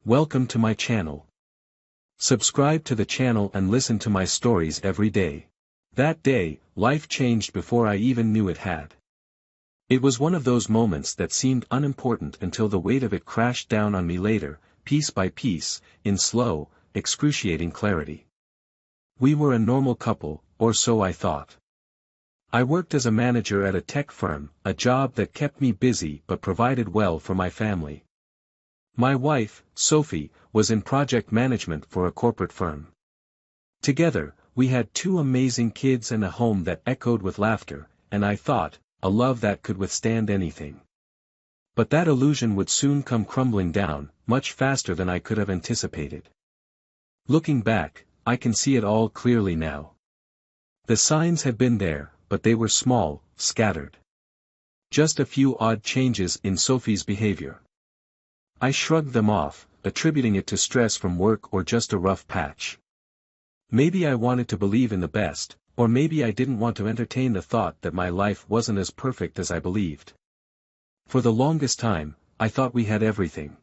Welcome to my channel. Subscribe to the channel and listen to my stories every day. That day, life changed before I even knew it had. It was one of those moments that seemed unimportant until the weight of it crashed down on me later, piece by piece, in slow, excruciating clarity. We were a normal couple, or so I thought. I worked as a manager at a tech firm, a job that kept me busy but provided well for my family. My wife, Sophie, was in project management for a corporate firm. Together, we had two amazing kids and a home that echoed with laughter, and I thought, a love that could withstand anything. But that illusion would soon come crumbling down, much faster than I could have anticipated. Looking back, I can see it all clearly now. The signs had been there, but they were small, scattered. Just a few odd changes in Sophie's behavior. I shrugged them off, attributing it to stress from work or just a rough patch. Maybe I wanted to believe in the best, or maybe I didn't want to entertain the thought that my life wasn't as perfect as I believed. For the longest time, I thought we had everything.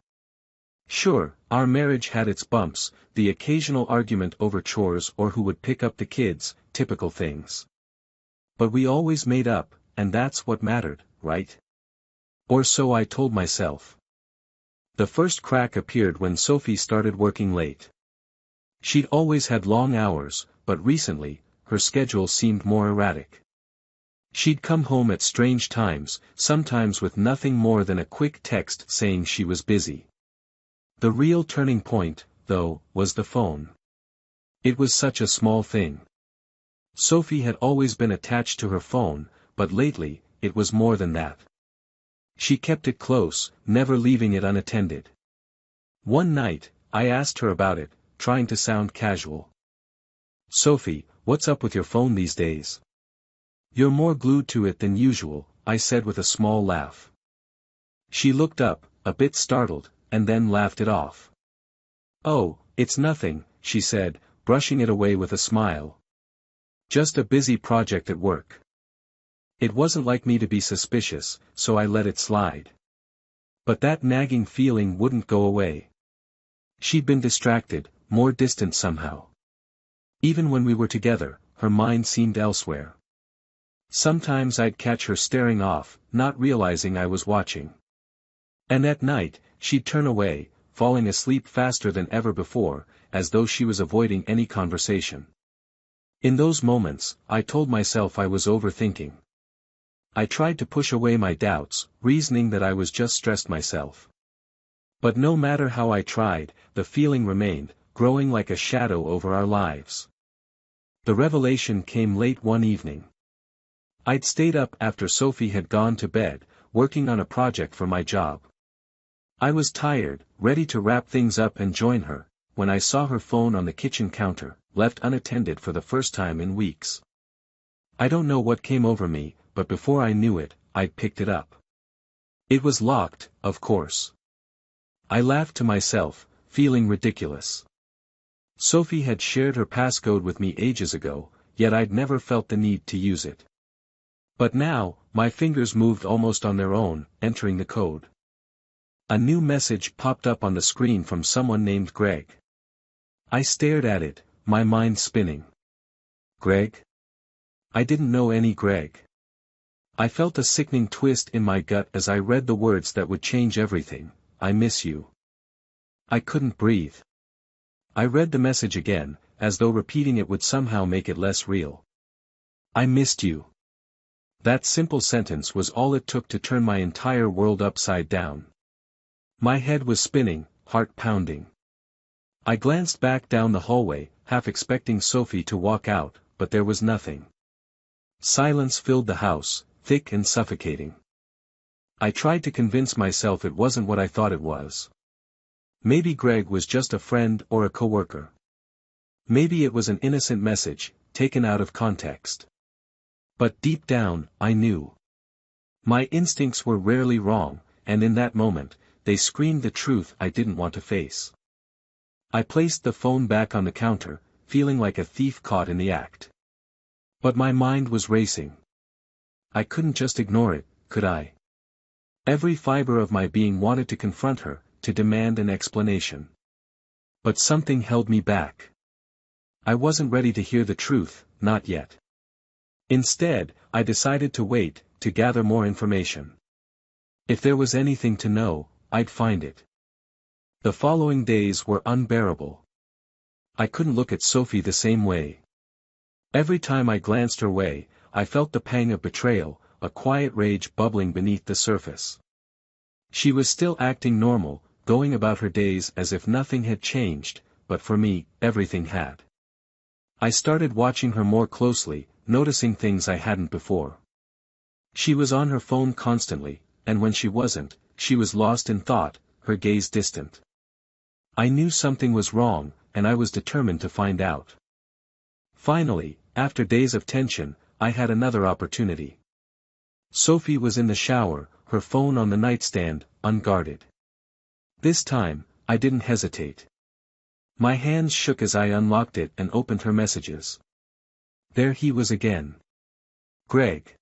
Sure, our marriage had its bumps, the occasional argument over chores or who would pick up the kids, typical things. But we always made up, and that's what mattered, right? Or so I told myself. The first crack appeared when Sophie started working late. She'd always had long hours, but recently, her schedule seemed more erratic. She'd come home at strange times, sometimes with nothing more than a quick text saying she was busy. The real turning point, though, was the phone. It was such a small thing. Sophie had always been attached to her phone, but lately, it was more than that. She kept it close, never leaving it unattended. One night, I asked her about it, trying to sound casual. "Sophie, what's up with your phone these days? You're more glued to it than usual," I said with a small laugh. She looked up, a bit startled, and then laughed it off. "Oh, it's nothing," she said, brushing it away with a smile. "Just a busy project at work." It wasn't like me to be suspicious, so I let it slide. But that nagging feeling wouldn't go away. She'd been distracted, more distant somehow. Even when we were together, her mind seemed elsewhere. Sometimes I'd catch her staring off, not realizing I was watching. And at night, she'd turn away, falling asleep faster than ever before, as though she was avoiding any conversation. In those moments, I told myself I was overthinking. I tried to push away my doubts, reasoning that I was just stressed myself. But no matter how I tried, the feeling remained, growing like a shadow over our lives. The revelation came late one evening. I'd stayed up after Sophie had gone to bed, working on a project for my job. I was tired, ready to wrap things up and join her, when I saw her phone on the kitchen counter, left unattended for the first time in weeks. I don't know what came over me, but before I knew it, I'd picked it up. It was locked, of course. I laughed to myself, feeling ridiculous. Sophie had shared her passcode with me ages ago, yet I'd never felt the need to use it. But now, my fingers moved almost on their own, entering the code. A new message popped up on the screen from someone named Greg. I stared at it, my mind spinning. Greg? I didn't know any Greg. I felt a sickening twist in my gut as I read the words that would change everything. "I miss you." I couldn't breathe. I read the message again, as though repeating it would somehow make it less real. "I missed you." That simple sentence was all it took to turn my entire world upside down. My head was spinning, heart pounding. I glanced back down the hallway, half expecting Sophie to walk out, but there was nothing. Silence filled the house, thick and suffocating. I tried to convince myself it wasn't what I thought it was. Maybe Greg was just a friend or a coworker. Maybe it was an innocent message, taken out of context. But deep down, I knew. My instincts were rarely wrong, and in that moment, they screamed the truth I didn't want to face. I placed the phone back on the counter, feeling like a thief caught in the act. But my mind was racing. I couldn't just ignore it, could I? Every fiber of my being wanted to confront her, to demand an explanation. But something held me back. I wasn't ready to hear the truth, not yet. Instead, I decided to wait, to gather more information. If there was anything to know, I'd find it. The following days were unbearable. I couldn't look at Sophie the same way. Every time I glanced her way, I felt the pang of betrayal, a quiet rage bubbling beneath the surface. She was still acting normal, going about her days as if nothing had changed, but for me, everything had. I started watching her more closely, noticing things I hadn't before. She was on her phone constantly, and when she wasn't, she was lost in thought, her gaze distant. I knew something was wrong, and I was determined to find out. Finally, after days of tension, I had another opportunity. Sophie was in the shower, her phone on the nightstand, unguarded. This time, I didn't hesitate. My hands shook as I unlocked it and opened her messages. There he was again. Greg.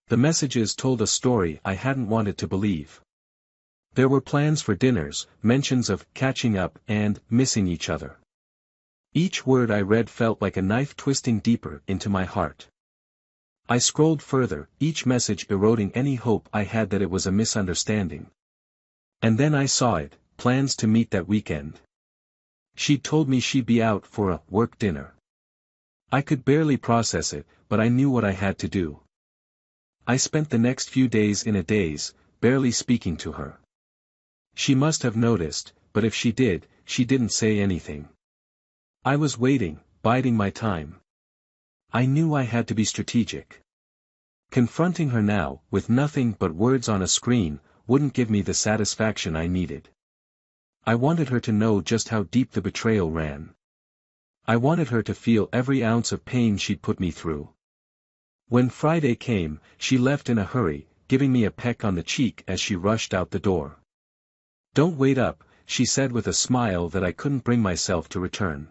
The messages told a story I hadn't wanted to believe. There were plans for dinners, mentions of catching up and missing each other. Each word I read felt like a knife twisting deeper into my heart. I scrolled further, each message eroding any hope I had that it was a misunderstanding. And then I saw it, plans to meet that weekend. She'd told me she'd be out for a work dinner. I could barely process it, but I knew what I had to do. I spent the next few days in a daze, barely speaking to her. She must have noticed, but if she did, she didn't say anything. I was waiting, biding my time. I knew I had to be strategic. Confronting her now, with nothing but words on a screen, wouldn't give me the satisfaction I needed. I wanted her to know just how deep the betrayal ran. I wanted her to feel every ounce of pain she'd put me through. When Friday came, she left in a hurry, giving me a peck on the cheek as she rushed out the door. "Don't wait up," she said with a smile that I couldn't bring myself to return.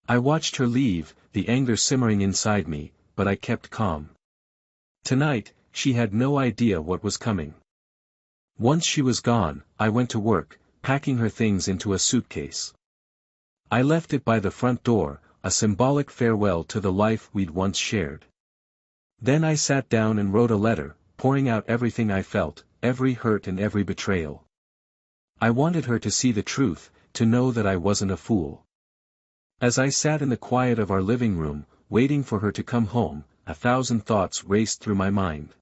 I watched her leave, the anger simmering inside me, but I kept calm. Tonight, she had no idea what was coming. Once she was gone, I went to work, packing her things into a suitcase. I left it by the front door, a symbolic farewell to the life we'd once shared. Then I sat down and wrote a letter, pouring out everything I felt, every hurt and every betrayal. I wanted her to see the truth, to know that I wasn't a fool. As I sat in the quiet of our living room, waiting for her to come home, 1,000 thoughts raced through my mind.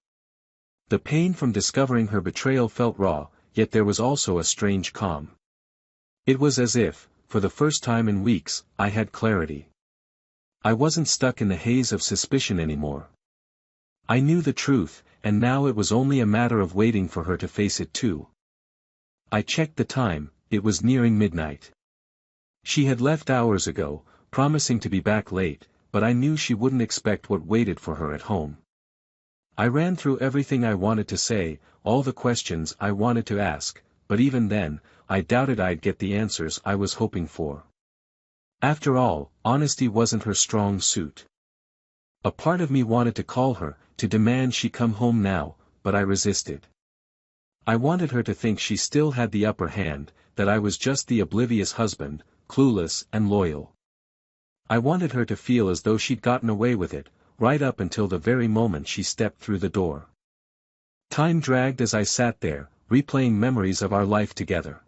The pain from discovering her betrayal felt raw, yet there was also a strange calm. It was as if, for the first time in weeks, I had clarity. I wasn't stuck in the haze of suspicion anymore. I knew the truth, and now it was only a matter of waiting for her to face it too. I checked the time, it was nearing midnight. She had left hours ago, promising to be back late, but I knew she wouldn't expect what waited for her at home. I ran through everything I wanted to say, all the questions I wanted to ask, but even then, I doubted I'd get the answers I was hoping for. After all, honesty wasn't her strong suit. A part of me wanted to call her, to demand she come home now, but I resisted. I wanted her to think she still had the upper hand, that I was just the oblivious husband, clueless and loyal. I wanted her to feel as though she'd gotten away with it, right up until the very moment she stepped through the door. Time dragged as I sat there, replaying memories of our life together.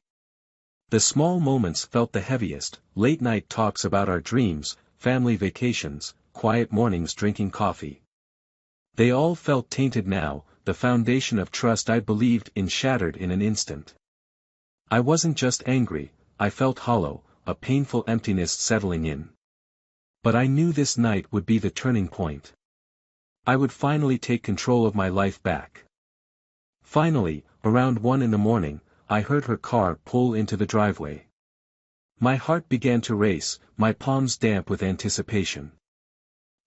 The small moments felt the heaviest, late-night talks about our dreams, family vacations, quiet mornings drinking coffee. They all felt tainted now, the foundation of trust I believed in shattered in an instant. I wasn't just angry, I felt hollow, a painful emptiness settling in. But I knew this night would be the turning point. I would finally take control of my life back. Finally, around 1 in the morning, I heard her car pull into the driveway. My heart began to race, my palms damp with anticipation.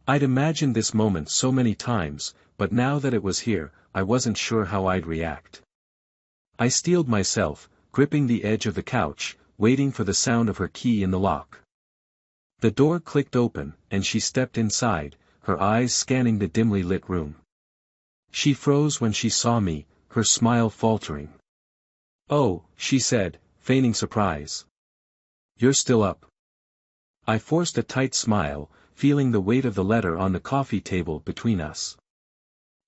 I'd imagined this moment so many times, but now that it was here, I wasn't sure how I'd react. I steeled myself, gripping the edge of the couch, waiting for the sound of her key in the lock. The door clicked open, and she stepped inside, her eyes scanning the dimly lit room. She froze when she saw me, her smile faltering. Oh, she said, feigning surprise. You're still up. I forced a tight smile, feeling the weight of the letter on the coffee table between us.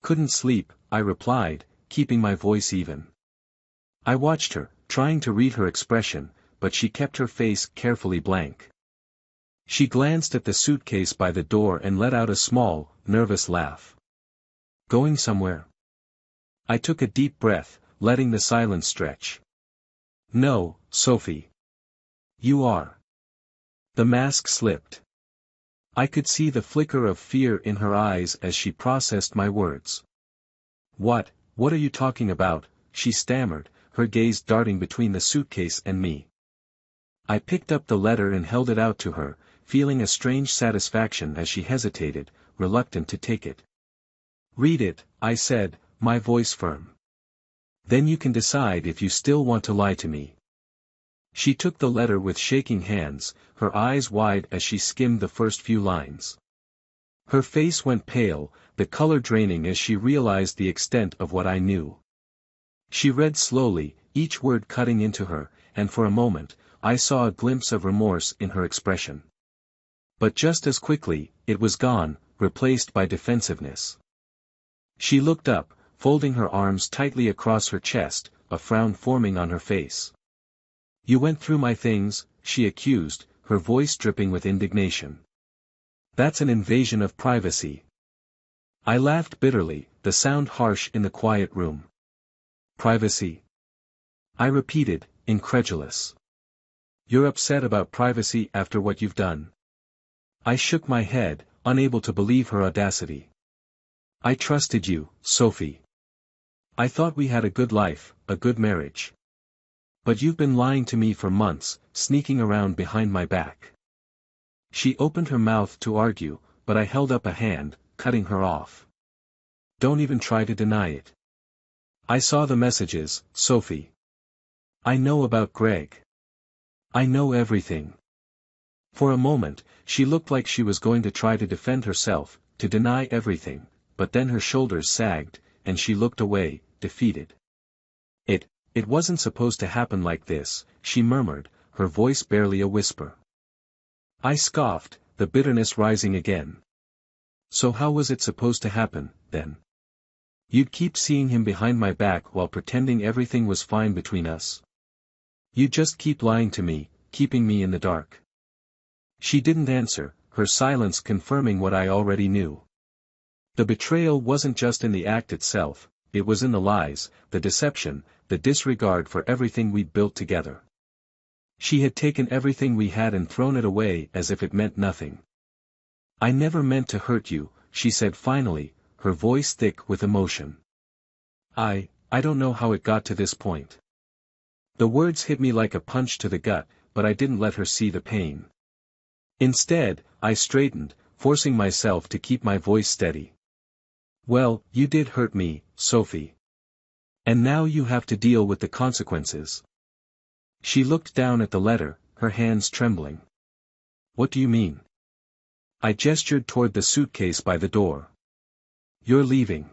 Couldn't sleep, I replied, keeping my voice even. I watched her, trying to read her expression, but she kept her face carefully blank. She glanced at the suitcase by the door and let out a small, nervous laugh. Going somewhere? I took a deep breath, letting the silence stretch. No, Sophie. You are. The mask slipped. I could see the flicker of fear in her eyes as she processed my words. What are you talking about? She stammered, her gaze darting between the suitcase and me. I picked up the letter and held it out to her, feeling a strange satisfaction as she hesitated, reluctant to take it. Read it, I said, my voice firm. Then you can decide if you still want to lie to me. She took the letter with shaking hands, her eyes wide as she skimmed the first few lines. Her face went pale, the color draining as she realized the extent of what I knew. She read slowly, each word cutting into her, and for a moment, I saw a glimpse of remorse in her expression. But just as quickly, it was gone, replaced by defensiveness. She looked up, folding her arms tightly across her chest, a frown forming on her face. You went through my things, she accused, her voice dripping with indignation. That's an invasion of privacy. I laughed bitterly, the sound harsh in the quiet room. Privacy? I repeated, incredulous. You're upset about privacy after what you've done? I shook my head, unable to believe her audacity. I trusted you, Sophie. I thought we had a good life, a good marriage. But you've been lying to me for months, sneaking around behind my back. She opened her mouth to argue, but I held up a hand, cutting her off. Don't even try to deny it. I saw the messages, Sophie. I know about Greg. I know everything. For a moment, she looked like she was going to try to defend herself, to deny everything, but then her shoulders sagged, and she looked away, defeated. It wasn't supposed to happen like this, she murmured, her voice barely a whisper. I scoffed, the bitterness rising again. So how was it supposed to happen, then? You'd keep seeing him behind my back while pretending everything was fine between us? You'd just keep lying to me, keeping me in the dark. She didn't answer, her silence confirming what I already knew. The betrayal wasn't just in the act itself, it was in the lies, the deception, the disregard for everything we'd built together. She had taken everything we had and thrown it away as if it meant nothing. I never meant to hurt you, she said finally, her voice thick with emotion. I don't know how it got to this point. The words hit me like a punch to the gut, but I didn't let her see the pain. Instead, I straightened, forcing myself to keep my voice steady. Well, you did hurt me, Sophie. And now you have to deal with the consequences. She looked down at the letter, her hands trembling. What do you mean? I gestured toward the suitcase by the door. You're leaving.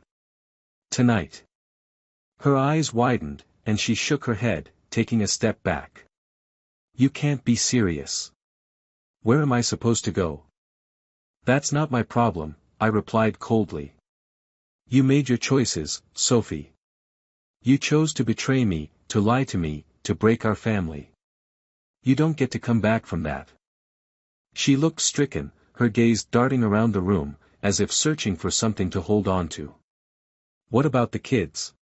Tonight. Her eyes widened, and she shook her head, taking a step back. You can't be serious. Where am I supposed to go? That's not my problem, I replied coldly. You made your choices, Sophie. You chose to betray me, to lie to me, to break our family. You don't get to come back from that. She looked stricken, her gaze darting around the room, as if searching for something to hold on to. What about the kids?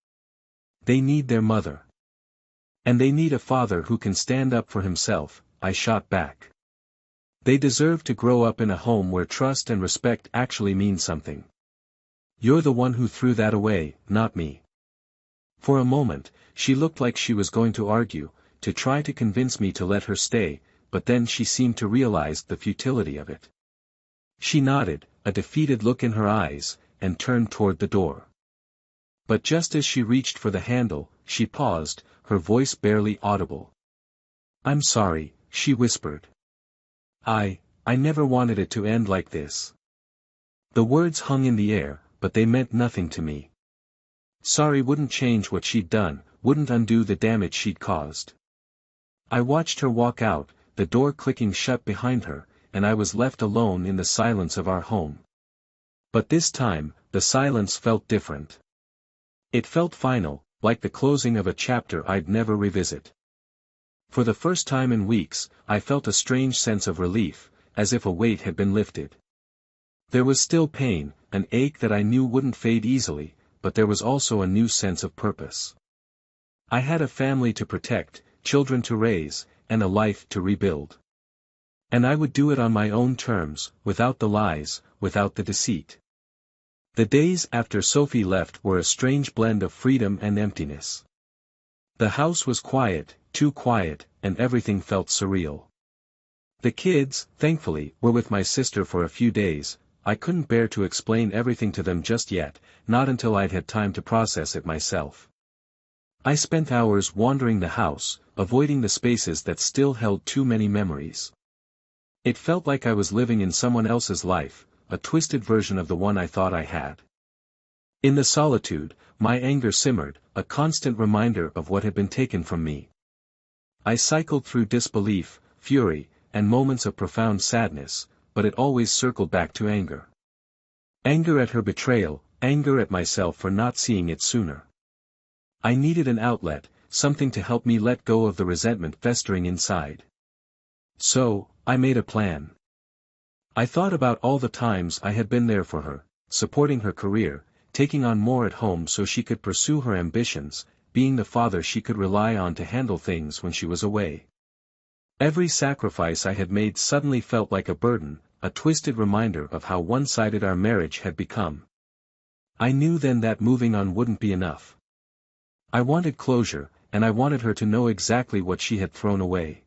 They need their mother. And they need a father who can stand up for himself, I shot back. They deserve to grow up in a home where trust and respect actually mean something. You're the one who threw that away, not me. For a moment, she looked like she was going to argue, to try to convince me to let her stay, but then she seemed to realize the futility of it. She nodded, a defeated look in her eyes, and turned toward the door. But just as she reached for the handle, she paused, her voice barely audible. I'm sorry, she whispered. I never wanted it to end like this. The words hung in the air, but they meant nothing to me. Sorry wouldn't change what she'd done, wouldn't undo the damage she'd caused. I watched her walk out, the door clicking shut behind her, and I was left alone in the silence of our home. But this time, the silence felt different. It felt final, like the closing of a chapter I'd never revisit. For the first time in weeks, I felt a strange sense of relief, as if a weight had been lifted. There was still pain, an ache that I knew wouldn't fade easily, but there was also a new sense of purpose. I had a family to protect, children to raise, and a life to rebuild. And I would do it on my own terms, without the lies, without the deceit. The days after Sophie left were a strange blend of freedom and emptiness. The house was quiet, too quiet, and everything felt surreal. The kids, thankfully, were with my sister for a few days. I couldn't bear to explain everything to them just yet, not until I'd had time to process it myself. I spent hours wandering the house, avoiding the spaces that still held too many memories. It felt like I was living in someone else's life, a twisted version of the one I thought I had. In the solitude, my anger simmered, a constant reminder of what had been taken from me. I cycled through disbelief, fury, and moments of profound sadness, but it always circled back to anger. Anger at her betrayal, anger at myself for not seeing it sooner. I needed an outlet, something to help me let go of the resentment festering inside. So, I made a plan. I thought about all the times I had been there for her, supporting her career, taking on more at home so she could pursue her ambitions, being the father she could rely on to handle things when she was away. Every sacrifice I had made suddenly felt like a burden, a twisted reminder of how one-sided our marriage had become. I knew then that moving on wouldn't be enough. I wanted closure, and I wanted her to know exactly what she had thrown away.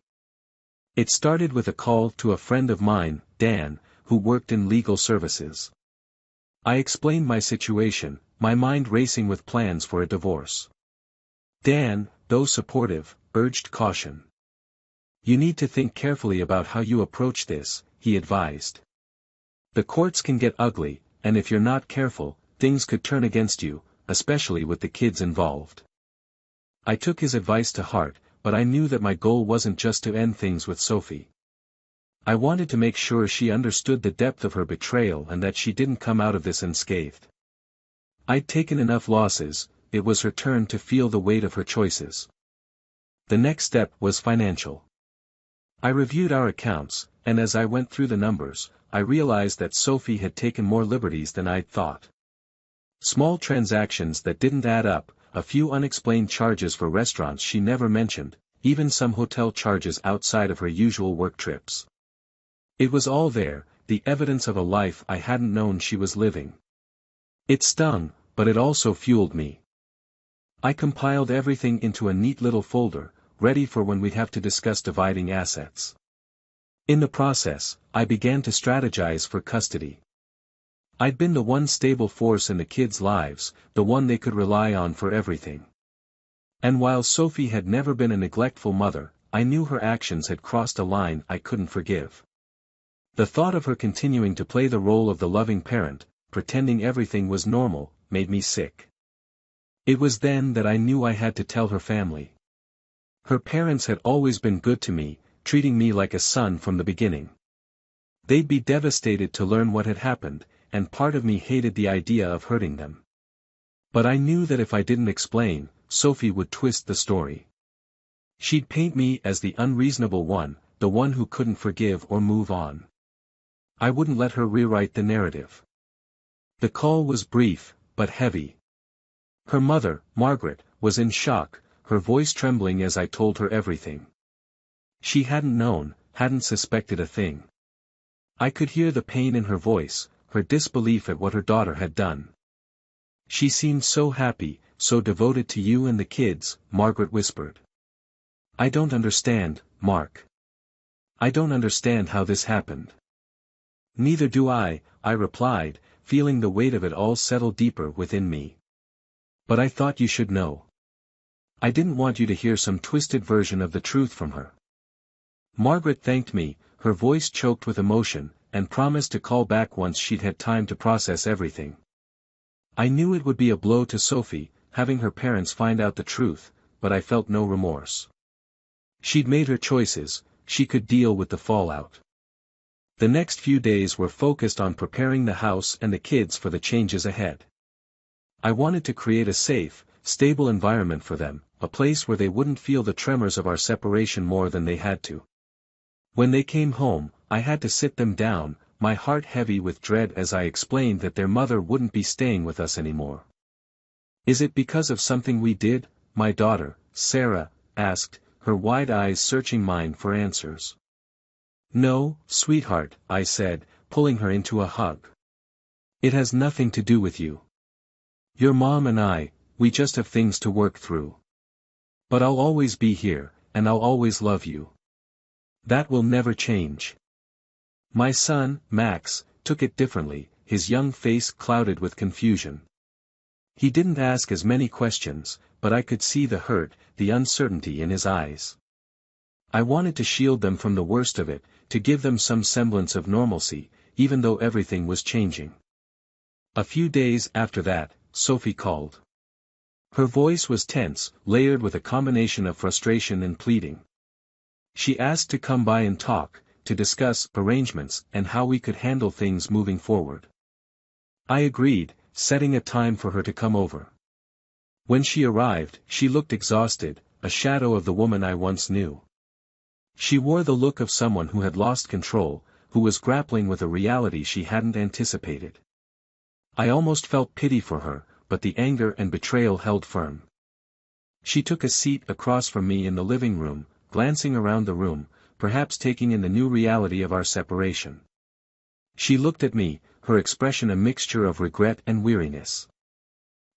It started with a call to a friend of mine, Dan, who worked in legal services. I explained my situation, my mind racing with plans for a divorce. Dan, though supportive, urged caution. "You need to think carefully about how you approach this," he advised. "The courts can get ugly, and if you're not careful, things could turn against you, especially with the kids involved." I took his advice to heart, but I knew that my goal wasn't just to end things with Sophie. I wanted to make sure she understood the depth of her betrayal and that she didn't come out of this unscathed. I'd taken enough losses, it was her turn to feel the weight of her choices. The next step was financial. I reviewed our accounts, and as I went through the numbers, I realized that Sophie had taken more liberties than I'd thought. Small transactions that didn't add up, a few unexplained charges for restaurants she never mentioned, even some hotel charges outside of her usual work trips. It was all there, the evidence of a life I hadn't known she was living. It stung, but it also fueled me. I compiled everything into a neat little folder, ready for when we'd have to discuss dividing assets. In the process, I began to strategize for custody. I'd been the one stable force in the kids' lives, the one they could rely on for everything. And while Sophie had never been a neglectful mother, I knew her actions had crossed a line I couldn't forgive. The thought of her continuing to play the role of the loving parent, pretending everything was normal, made me sick. It was then that I knew I had to tell her family. Her parents had always been good to me, treating me like a son from the beginning. They'd be devastated to learn what had happened, and part of me hated the idea of hurting them. But I knew that if I didn't explain, Sophie would twist the story. She'd paint me as the unreasonable one, the one who couldn't forgive or move on. I wouldn't let her rewrite the narrative. The call was brief, but heavy. Her mother, Margaret, was in shock, her voice trembling as I told her everything. She hadn't known, hadn't suspected a thing. I could hear the pain in her voice, her disbelief at what her daughter had done. "She seemed so happy, so devoted to you and the kids," Margaret whispered. "I don't understand, Mark. I don't understand how this happened." "Neither do I," I replied, feeling the weight of it all settle deeper within me. "But I thought you should know. I didn't want you to hear some twisted version of the truth from her." Margaret thanked me, her voice choked with emotion, and promised to call back once she'd had time to process everything. I knew it would be a blow to Sophie, having her parents find out the truth, but I felt no remorse. She'd made her choices, she could deal with the fallout. The next few days were focused on preparing the house and the kids for the changes ahead. I wanted to create a safe, stable environment for them, a place where they wouldn't feel the tremors of our separation more than they had to. When they came home, I had to sit them down, my heart heavy with dread as I explained that their mother wouldn't be staying with us anymore. "Is it because of something we did?" my daughter, Sarah, asked, her wide eyes searching mine for answers. "No, sweetheart," I said, pulling her into a hug. "It has nothing to do with you. Your mom and I, we just have things to work through. But I'll always be here, and I'll always love you. That will never change." My son, Max, took it differently, his young face clouded with confusion. He didn't ask as many questions, but I could see the hurt, the uncertainty in his eyes. I wanted to shield them from the worst of it, to give them some semblance of normalcy, even though everything was changing. A few days after that, Sophie called. Her voice was tense, layered with a combination of frustration and pleading. She asked to come by and talk, to discuss arrangements and how we could handle things moving forward. I agreed, setting a time for her to come over. When she arrived, she looked exhausted, a shadow of the woman I once knew. She wore the look of someone who had lost control, who was grappling with a reality she hadn't anticipated. I almost felt pity for her, but the anger and betrayal held firm. She took a seat across from me in the living room, glancing around the room, perhaps taking in the new reality of our separation. She looked at me, her expression a mixture of regret and weariness.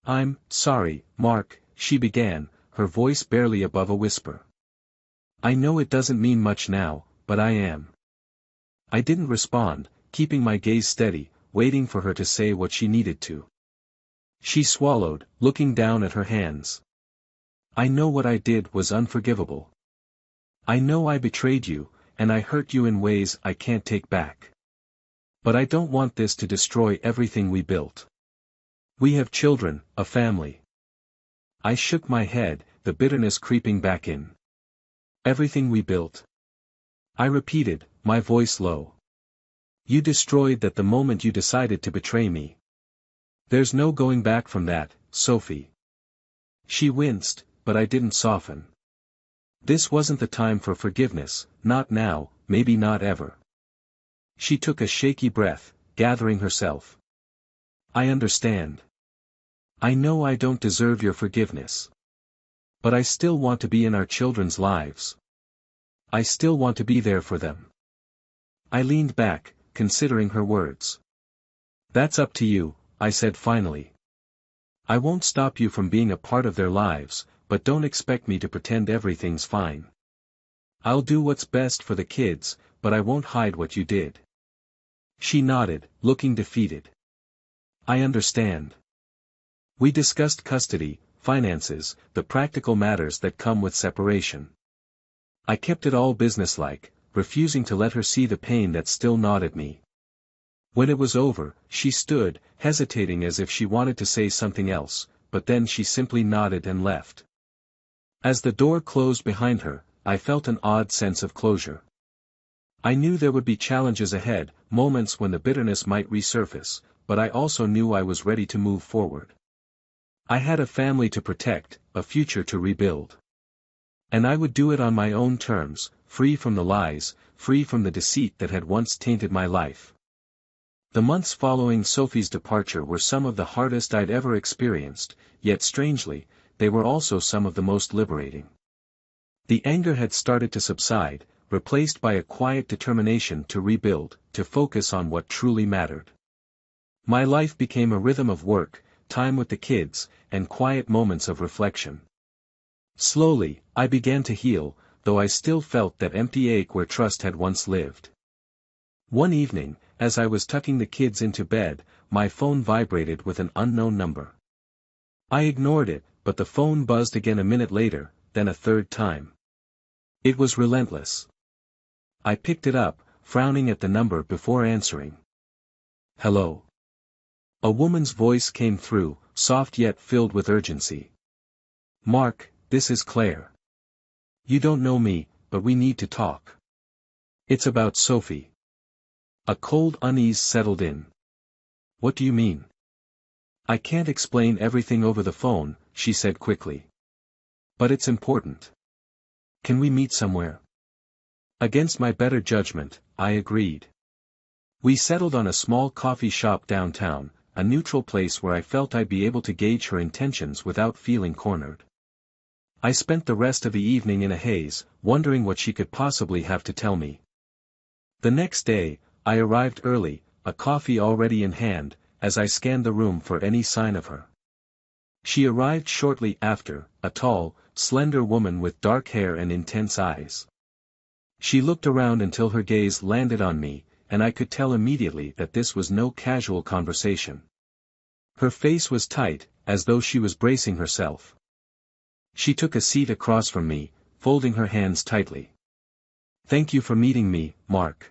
"I'm sorry, Mark," she began, her voice barely above a whisper. "I know it doesn't mean much now, but I am." I didn't respond, keeping my gaze steady, waiting for her to say what she needed to. She swallowed, looking down at her hands. "I know what I did was unforgivable. I know I betrayed you, and I hurt you in ways I can't take back. But I don't want this to destroy everything we built. We have children, a family." I shook my head, the bitterness creeping back in. "Everything we built?" I repeated, my voice low. "You destroyed that the moment you decided to betray me. There's no going back from that, Sophie." She winced, but I didn't soften. This wasn't the time for forgiveness, not now, maybe not ever. She took a shaky breath, gathering herself. "I understand. I know I don't deserve your forgiveness. But I still want to be in our children's lives. I still want to be there for them." I leaned back, considering her words. "That's up to you," I said finally. "I won't stop you from being a part of their lives, but don't expect me to pretend everything's fine. I'll do what's best for the kids, but I won't hide what you did." She nodded, looking defeated. "I understand." We discussed custody, finances, the practical matters that come with separation. I kept it all businesslike, refusing to let her see the pain that still gnawed at me. When it was over, she stood, hesitating as if she wanted to say something else, but then she simply nodded and left. As the door closed behind her, I felt an odd sense of closure. I knew there would be challenges ahead, moments when the bitterness might resurface, but I also knew I was ready to move forward. I had a family to protect, a future to rebuild. And I would do it on my own terms, free from the lies, free from the deceit that had once tainted my life. The months following Sophie's departure were some of the hardest I'd ever experienced, yet strangely, they were also some of the most liberating. The anger had started to subside, replaced by a quiet determination to rebuild, to focus on what truly mattered. My life became a rhythm of work, time with the kids, and quiet moments of reflection. Slowly, I began to heal, though I still felt that empty ache where trust had once lived. One evening, as I was tucking the kids into bed, my phone vibrated with an unknown number. I ignored it, but the phone buzzed again a minute later, then a third time. It was relentless. I picked it up, frowning at the number before answering. "Hello." A woman's voice came through, soft yet filled with urgency. "Mark, this is Claire. You don't know me, but we need to talk. It's about Sophie. A cold unease settled in. What do you mean? I can't explain everything over the phone, she said quickly. But it's important. Can we meet somewhere? Against my better judgment, I agreed. We settled on a small coffee shop downtown, a neutral place where I felt I'd be able to gauge her intentions without feeling cornered. I spent the rest of the evening in a haze, wondering what she could possibly have to tell me. The next day, I arrived early, a coffee already in hand, as I scanned the room for any sign of her. She arrived shortly after, a tall, slender woman with dark hair and intense eyes. She looked around until her gaze landed on me, and I could tell immediately that this was no casual conversation. Her face was tight, as though she was bracing herself. She took a seat across from me, folding her hands tightly. Thank you for meeting me, Mark.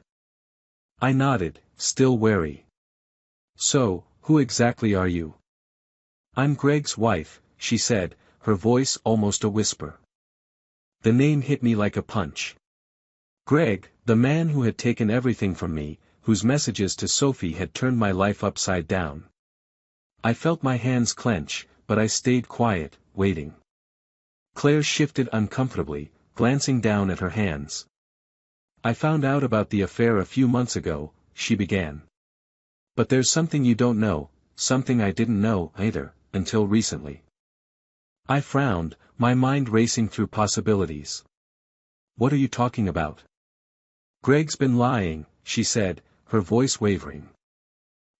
I nodded, still wary. So, who exactly are you? I'm Greg's wife, she said, her voice almost a whisper. The name hit me like a punch. Greg, the man who had taken everything from me, whose messages to Sophie had turned my life upside down. I felt my hands clench, but I stayed quiet, waiting. Claire shifted uncomfortably, glancing down at her hands. I found out about the affair a few months ago, she began. But there's something you don't know, something I didn't know either, until recently. I frowned, my mind racing through possibilities. What are you talking about? Greg's been lying, she said, her voice wavering.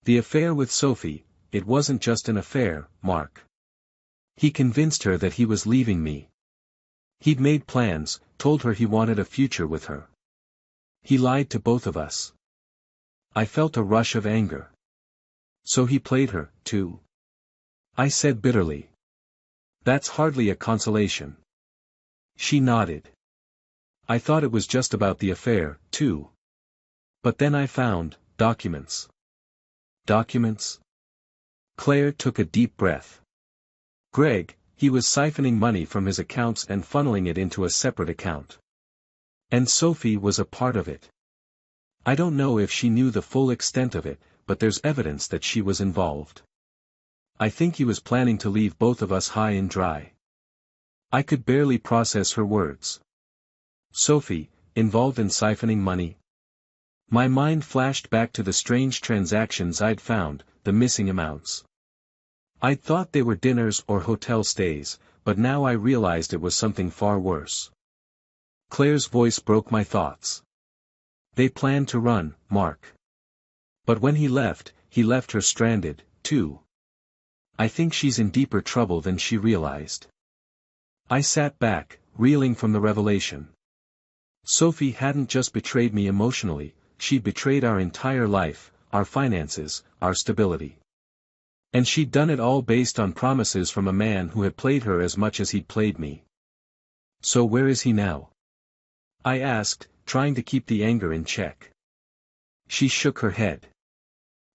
The affair with Sophie, it wasn't just an affair, Mark. He convinced her that he was leaving me. He'd made plans, told her he wanted a future with her. He lied to both of us. I felt a rush of anger. So he played her, too. I said bitterly. That's hardly a consolation. She nodded. I thought it was just about the affair, too. But then I found, documents. Documents? Claire took a deep breath. Greg, he was siphoning money from his accounts and funneling it into a separate account. And Sophie was a part of it. I don't know if she knew the full extent of it, but there's evidence that she was involved. I think he was planning to leave both of us high and dry. I could barely process her words. Sophie, involved in siphoning money? My mind flashed back to the strange transactions I'd found, the missing amounts. I'd thought they were dinners or hotel stays, but now I realized it was something far worse. Claire's voice broke my thoughts. They planned to run, Mark. But when he left her stranded, too. I think she's in deeper trouble than she realized. I sat back, reeling from the revelation. Sophie hadn't just betrayed me emotionally, she'd betrayed our entire life, our finances, our stability. And she'd done it all based on promises from a man who had played her as much as he'd played me. So where is he now? I asked, trying to keep the anger in check. She shook her head.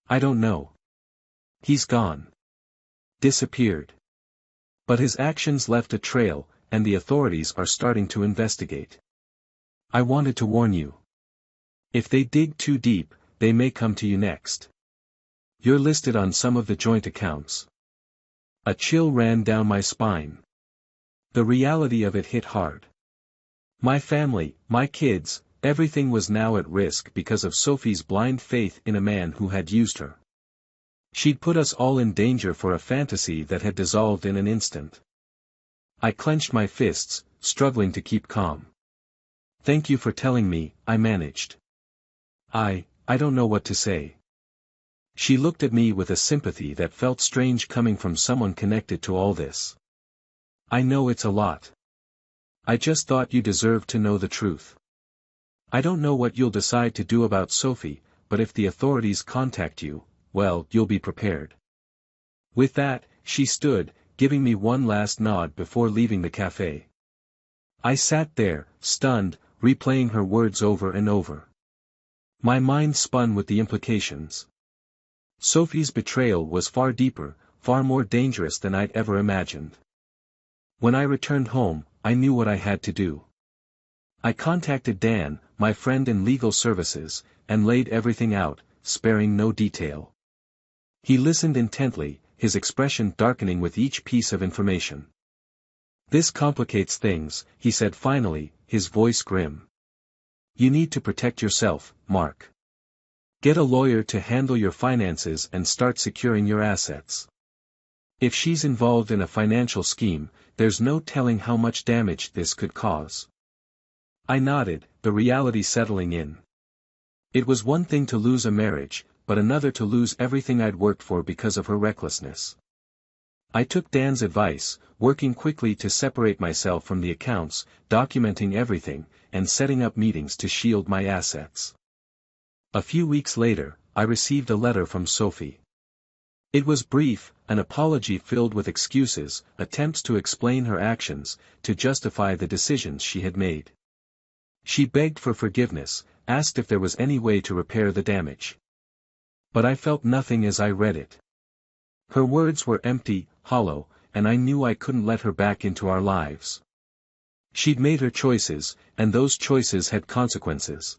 I don't know. He's gone. Disappeared. But his actions left a trail, and the authorities are starting to investigate. I wanted to warn you. If they dig too deep, they may come to you next. You're listed on some of the joint accounts. A chill ran down my spine. The reality of it hit hard. My family, my kids, everything was now at risk because of Sophie's blind faith in a man who had used her. She'd put us all in danger for a fantasy that had dissolved in an instant. I clenched my fists, struggling to keep calm. Thank you for telling me, I managed. I don't know what to say. She looked at me with a sympathy that felt strange coming from someone connected to all this. I know it's a lot. I just thought you deserved to know the truth. I don't know what you'll decide to do about Sophie, but if the authorities contact you, well, you'll be prepared. With that, she stood, giving me one last nod before leaving the cafe. I sat there, stunned, replaying her words over and over. My mind spun with the implications. Sophie's betrayal was far deeper, far more dangerous than I'd ever imagined. When I returned home, I knew what I had to do. I contacted Dan, my friend in legal services, and laid everything out, sparing no detail. He listened intently, his expression darkening with each piece of information. "This complicates things," he said finally, his voice grim. "You need to protect yourself, Mark. Get a lawyer to handle your finances and start securing your assets. If she's involved in a financial scheme, there's no telling how much damage this could cause." I nodded, the reality settling in. It was one thing to lose a marriage, but another to lose everything I'd worked for because of her recklessness. I took Dan's advice, working quickly to separate myself from the accounts, documenting everything, and setting up meetings to shield my assets. A few weeks later, I received a letter from Sophie. It was brief, an apology filled with excuses, attempts to explain her actions, to justify the decisions she had made. She begged for forgiveness, asked if there was any way to repair the damage. But I felt nothing as I read it. Her words were empty, hollow, and I knew I couldn't let her back into our lives. She'd made her choices, and those choices had consequences.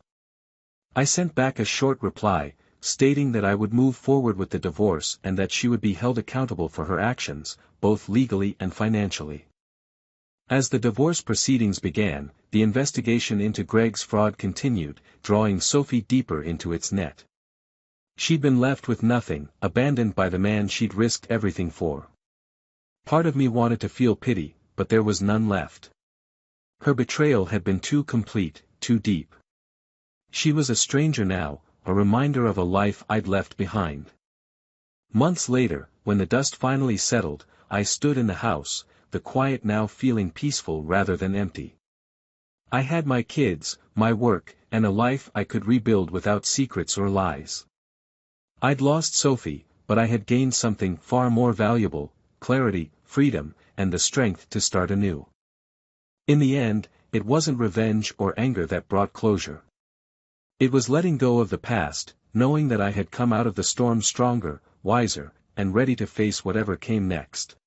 I sent back a short reply, stating that I would move forward with the divorce and that she would be held accountable for her actions, both legally and financially. As the divorce proceedings began, the investigation into Greg's fraud continued, drawing Sophie deeper into its net. She'd been left with nothing, abandoned by the man she'd risked everything for. Part of me wanted to feel pity, but there was none left. Her betrayal had been too complete, too deep. She was a stranger now, a reminder of a life I'd left behind. Months later, when the dust finally settled, I stood in the house, the quiet now feeling peaceful rather than empty. I had my kids, my work, and a life I could rebuild without secrets or lies. I'd lost Sophie, but I had gained something far more valuable: clarity, freedom, and the strength to start anew. In the end, it wasn't revenge or anger that brought closure. It was letting go of the past, knowing that I had come out of the storm stronger, wiser, and ready to face whatever came next.